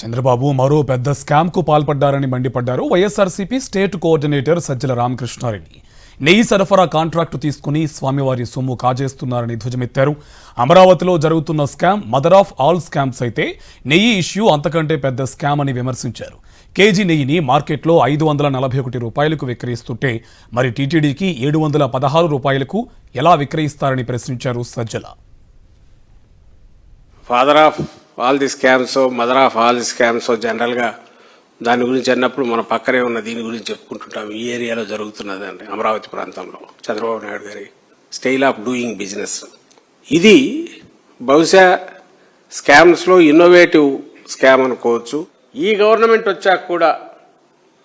చంద్రబాబు మరో పెద్ద స్కామ్ కు పాల్పడ్డారని మండిపడ్డారు వైఎస్ఆర్సీపీ స్టేట్ కోఆర్డినేటర్ సజ్జల రామకృష్ణారెడ్డి. నెయ్యి సరఫరా కాంట్రాక్టు తీసుకుని స్వామివారి సొమ్ము కాజేస్తున్నారని ధ్వజమెత్తారు. అమరావతిలో జరుగుతున్న scam mother of all scams అయితే నెయ్యి ఇష్యూ అంతకంటే పెద్ద స్కామ్ అని విమర్శించారు. కేజీ నెయ్యిని మార్కెట్లో 541 రూపాయలకు విక్రయిస్తుంటే మరి టీటీడీకి 716 రూపాయలకు ఎలా విక్రయిస్తారని ప్రశ్నించారు Sajjala. Father of all the scams, mother of all the scams జనరల్గా దాని గురించి అన్నప్పుడు మన పక్కనే ఉన్న దీని గురించి చెప్పుకుంటుంటాం. ఈ ఏరియాలో జరుగుతున్నది అంటే అమరావతి ప్రాంతంలో చంద్రబాబు నాయుడు గారి స్టైల్ ఆఫ్ డూయింగ్ బిజినెస్ ఇది. బహుశా స్కామ్స్లో ఇన్నోవేటివ్ స్కామ్ అనుకోవచ్చు. ఈ గవర్నమెంట్ వచ్చాక కూడా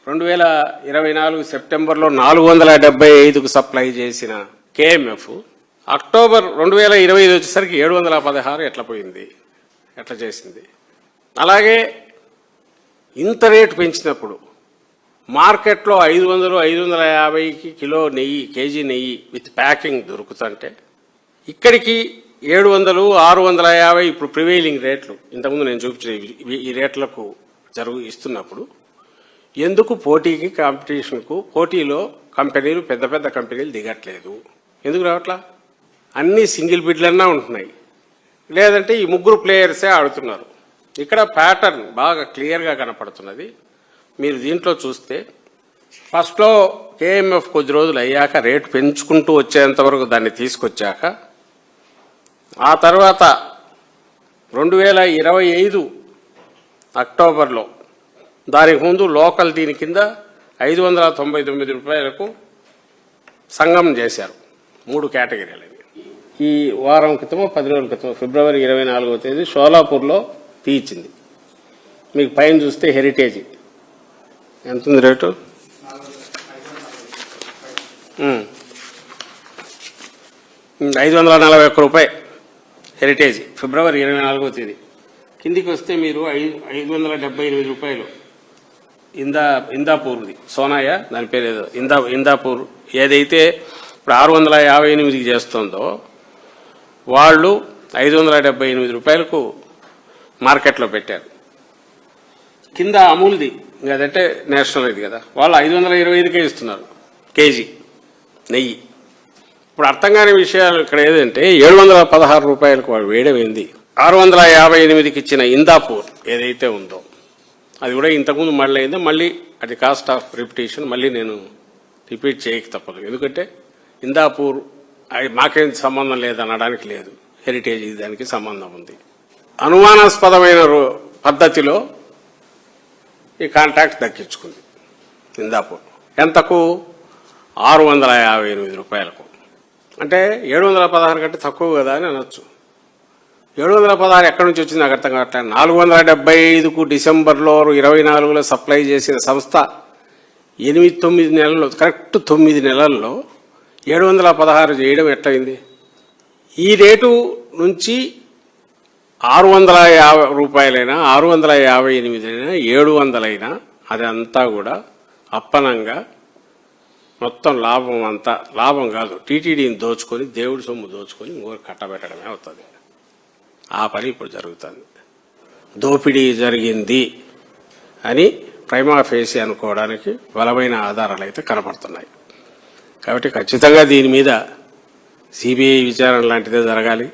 2024 సెప్టెంబర్లో 475కు సప్లై చేసిన కేఎంఎఫ్ అక్టోబర్ 2025 వచ్చేసరికి 716 ఎట్లా పోయింది, ఎట్లా చేసింది? అలాగే ఇంత రేటు పెంచినప్పుడు మార్కెట్లో 500-550కి కిలో నెయ్యి, కేజీ నెయ్యి విత్ ప్యాకింగ్ దొరుకుతుంటే ఇక్కడికి 700-650 ఇప్పుడు ప్రివైలింగ్ రేట్లు, ఇంతకుముందు నేను చూపించిన ఈ రేట్లకు ఇస్తున్నప్పుడు ఎందుకు పోటీకి, కాంపిటీషన్కు, పోటీలో కంపెనీలు, పెద్ద పెద్ద కంపెనీలు దిగట్లేదు? ఎందుకు రావట్లా? అన్ని సింగిల్ బిడ్లన్నా ఉంటున్నాయి, లేదంటే ఈ ముగ్గురు ప్లేయర్సే ఆడుతున్నారు. ఇక్కడ ప్యాటర్న్ బాగా క్లియర్గా కనపడుతున్నది. మీరు దీంట్లో చూస్తే ఫస్ట్లో కేఎంఎఫ్ కొద్ది రోజులు అయ్యాక రేటు పెంచుకుంటూ వచ్చేంత వరకు దాన్ని తీసుకొచ్చాక ఆ తర్వాత 2025 అక్టోబర్లో దానికి ముందు లోకల్ దీని కింద 599 రూపాయలకు సంగమం చేశారు. 3 కేటగిరీలు. ఈ వారం క్రితమో 10 రోజుల క్రితం ఫిబ్రవరి 24వ తేదీ షోలాపూర్లో తీయించింది. మీకు పైన చూస్తే హెరిటేజ్ ఎంత ఉంది రేటు? 541 రూపాయి హెరిటేజ్ ఫిబ్రవరి 24వ తేదీ. కిందికి వస్తే మీరు 578 రూపాయలు ఇందాపూర్ది, సోనాయ దాని పేరు ఏదో ఇందాపూర్ ఏదైతే ఇప్పుడు 658కి చేస్తుందో వాళ్ళు 578 రూపాయలకు మార్కెట్లో పెట్టారు. కింద అమూల్ది, అదంటే నేషనల్ ఇది కదా, వాళ్ళు 525కే ఇస్తున్నారు కేజీ నెయ్యి. ఇప్పుడు అర్థం కాని విషయాలు ఇక్కడ ఏదంటే 716 రూపాయలకు వాడు వేయడమైంది. 658కి ఇచ్చిన ఇందాపూర్ ఏదైతే ఉందో అది కూడా ఇంతకుముందు మళ్ళీ అయిందో, మళ్ళీ అది కాస్ట్ ఆఫ్ రిపిటేషన్, మళ్ళీ నేను రిపీట్ చేయక తప్పదు. ఎందుకంటే ఇందాపూర్ మాకేం సంబంధం లేదనడానికి లేదు, హెరిటేజ్ దానికి సంబంధం ఉంది. అనుమానాస్పదమైన పద్ధతిలో ఈ కాంట్రాక్ట్ దక్కించుకుంది ఇందాపూర్. ఎంతకు? 658 రూపాయలకు. అంటే 716 కంటే తక్కువ కదా అని అనొచ్చు. 716 ఎక్కడి నుంచి వచ్చింది నాకు అర్థం కావట్లేదు. 475కు డిసెంబర్లో 24లో సప్లై చేసిన సంస్థ 8-9 నెలల్లో, కరెక్ట్ 9 నెలల్లో 716 చేయడం ఎట్లయింది? ఈ రేటు నుంచి 650 రూపాయలైనా, 658అయినా, 700 అదంతా కూడా అప్పనంగా మొత్తం లాభం అంతా, లాభం కాదు, టీటీడీని దోచుకొని, దేవుడి సొమ్ము దోచుకొని ఇంకోటి కట్టబెట్టడమే అవుతుంది. ఆ పని ఇప్పుడు జరుగుతుంది. దోపిడీ జరిగింది అని ప్రైమా ఫేసి అనుకోవడానికి బలమైన ఆధారాలు అయితే కనపడుతున్నాయి. కాబట్టి ఖచ్చితంగా దీని మీద సిబిఐ విచారణ లాంటిదే జరగాలి.